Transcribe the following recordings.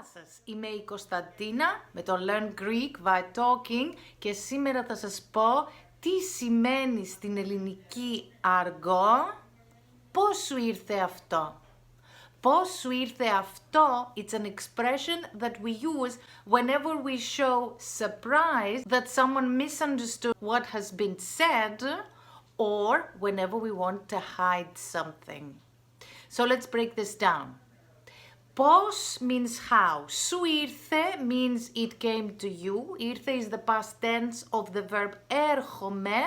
Γεια σας, είμαι η Κωνσταντίνα με το LearnGreekViaTalking και σήμερα θα σας πω τι σημαίνει στην ελληνική αργό πώς σου ήρθε αυτό. Πώς σου ήρθε αυτό, it's an expression that we use whenever we show surprise that someone misunderstood what has been said or whenever we want to hide something. So let's break this down. Πώς means how. Σου ήρθε means it came to you. Ήρθε is the past tense of the verb έρχομαι,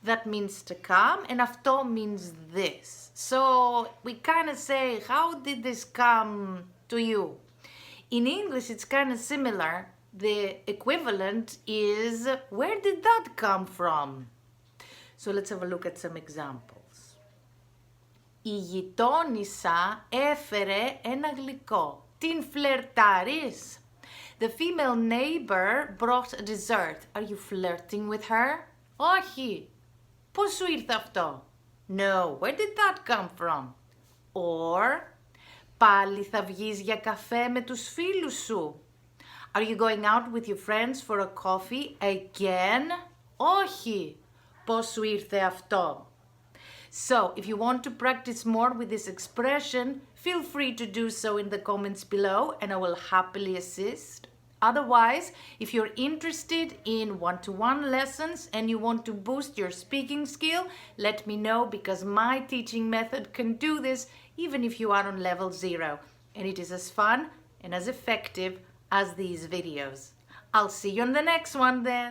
that means to come, and αυτό means this. So we kind of say, how did this come to you? In English it's kind of similar. The equivalent is, where did that come from? So let's have a look at some examples. Η γειτόνισσα έφερε ένα γλυκό. Την φλερτάρεις? The female neighbor brought a dessert. Are you flirting with her? Όχι. Πώς σου ήρθε αυτό? No. Where did that come from? Or, πάλι θα βγεις για καφέ με τους φίλους σου? Are you going out with your friends for a coffee again? Όχι. Πώς σου ήρθε αυτό? So, if you want to practice more with this expression, feel free to do so in the comments below and I will happily assist. Otherwise, if you're interested in one-to-one lessons and you want to boost your speaking skill, let me know because my teaching method can do this even if you are on level 0. And it is as fun and as effective as these videos. I'll see you on the next one then.